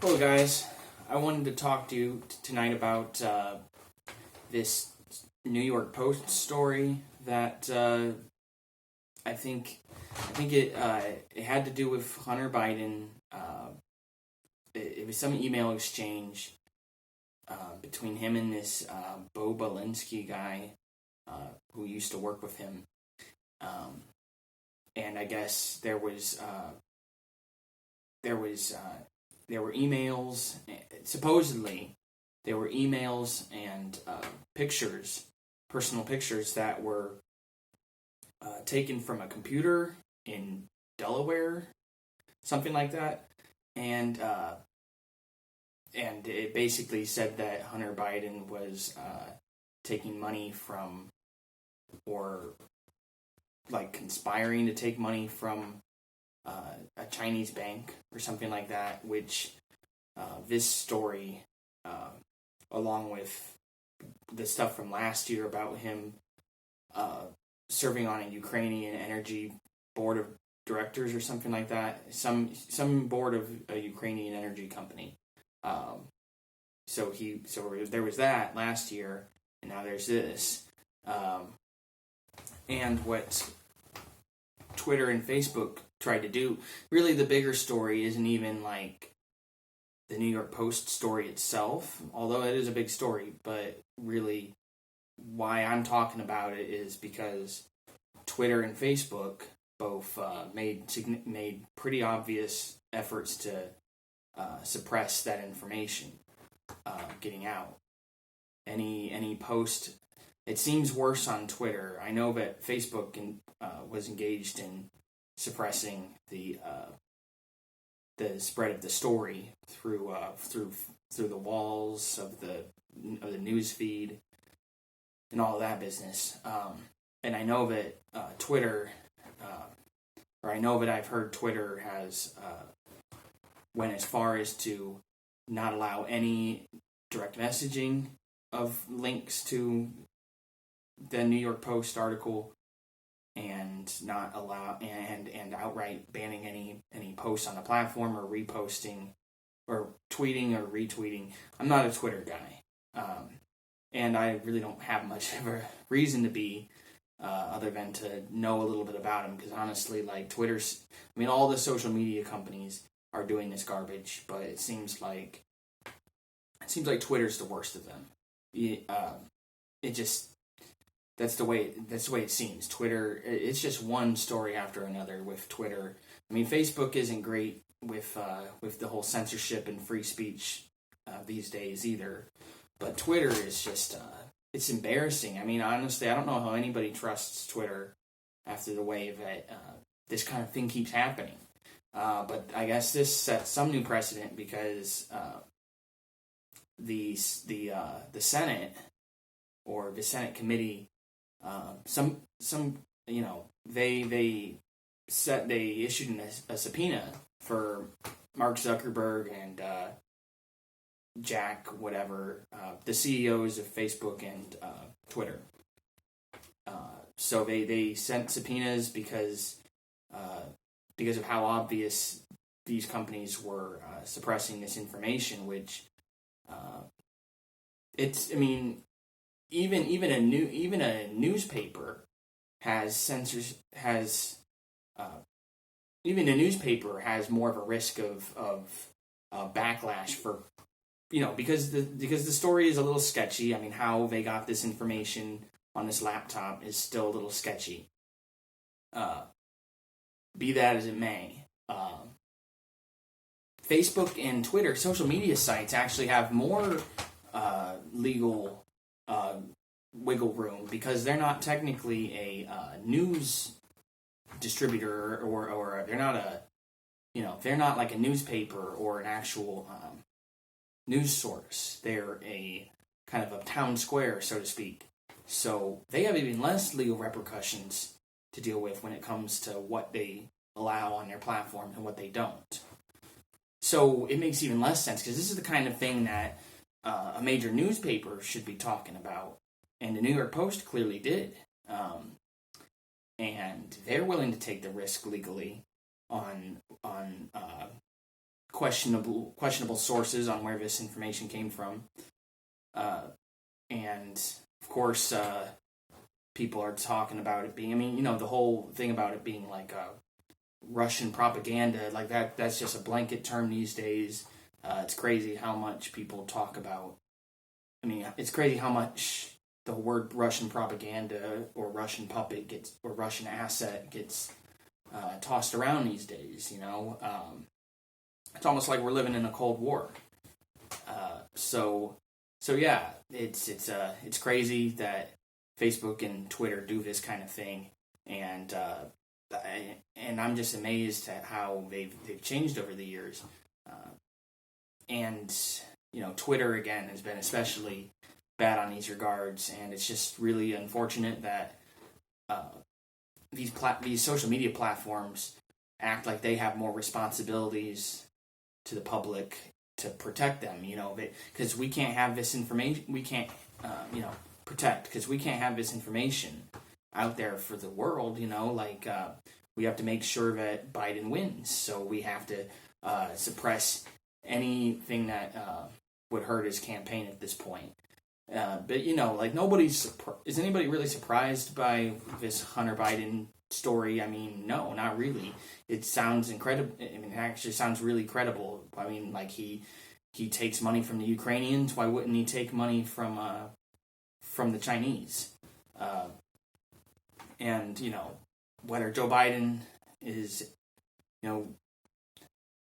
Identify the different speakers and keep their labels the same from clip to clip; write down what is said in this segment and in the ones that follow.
Speaker 1: Hello, guys. I wanted to talk to you tonight about this New York Post story that I think it had to do with Hunter Biden. It was some email exchange between him and this Bo Belinsky guy who used to work with him, and I guess there were emails. Supposedly, there were emails and pictures, personal pictures that were taken from a computer in Delaware, something like that, and it basically said that Hunter Biden was taking money from, or like conspiring to take money from a Chinese bank or something like that, which this story, along with the stuff from last year about him serving on a Ukrainian energy board of directors or something like that, some board of a Ukrainian energy company. So there was that last year, and now there's this. And what Twitter and Facebook tried to do, really the bigger story isn't even like the New York Post story itself, although it is a big story, but really why I'm talking about it is because Twitter and Facebook both made pretty obvious efforts to suppress that information getting out. Any post, it seems worse on Twitter. I know that Facebook was engaged in suppressing the spread of the story through the walls of the news feed and all of that business. And I know that Twitter, or I know that I've heard Twitter has went as far as to not allow any direct messaging of links to the New York Post article, and not allow and outright banning any posts on the platform, or reposting or tweeting or retweeting. I'm not a Twitter guy, and I really don't have much of a reason to be, other than to know a little bit about them, because honestly, like all the social media companies are doing this garbage, but it seems like Twitter's the worst of them. That's the way it seems. Twitter, it's just one story after another with Twitter. I mean, Facebook isn't great with the whole censorship and free speech these days either. But Twitter is just it's embarrassing. I mean, honestly, I don't know how anybody trusts Twitter after the way that this kind of thing keeps happening. But I guess this sets some new precedent, because the Senate, or the Senate committee, they issued a subpoena for Mark Zuckerberg and Jack whatever, the CEOs of Facebook and Twitter. So they sent subpoenas because of how obvious these companies were suppressing this information, which even a newspaper has more of a risk of backlash for, because the story is a little sketchy. I mean, how they got this information on this laptop is still a little sketchy. Be that as it may, Facebook and Twitter, social media sites, actually have more legal wiggle room, because they're not technically a news distributor, or they're not like a newspaper or an actual news source. They're a kind of a town square, so to speak. So they have even less legal repercussions to deal with when it comes to what they allow on their platform and what they don't. So it makes even less sense, because this is the kind of thing that a major newspaper should be talking about, and the New York Post clearly did. And they're willing to take the risk legally on questionable sources on where this information came from, and of course, people are talking about it being. I mean, the whole thing about it being like Russian propaganda, like that's just a blanket term these days. It's crazy how much people talk about. I mean, it's crazy how much the word Russian propaganda or Russian puppet or Russian asset gets tossed around these days. It's almost like we're living in a Cold War. So yeah, it's crazy that Facebook and Twitter do this kind of thing, and I'm just amazed at how they've changed over the years. And Twitter again has been especially bad on these regards, and it's just really unfortunate that these social media platforms act like they have more responsibilities to the public to protect them. Because we can't have this information. We can't protect because we can't have this information out there for the world. We have to make sure that Biden wins, so we have to suppress anything that would hurt his campaign at this point. But is anybody really surprised by this Hunter Biden story? I mean, no, not really. It sounds incredible. I mean, it actually sounds really credible. I mean, like he takes money from the Ukrainians. Why wouldn't he take money from the Chinese? And whether Joe Biden is,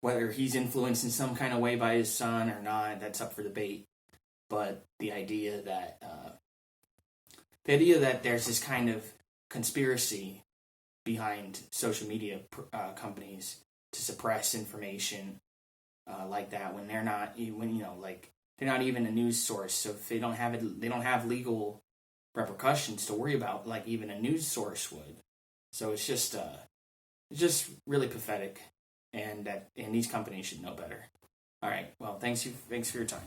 Speaker 1: whether he's influenced in some kind of way by his son or not, that's up for debate. But the idea that there's this kind of conspiracy behind social media companies to suppress information like that when they're not they're not even a news source. So if they don't have legal repercussions to worry about like even a news source would. So it's just really pathetic, and these companies should know better. All right. Well, thanks for your time.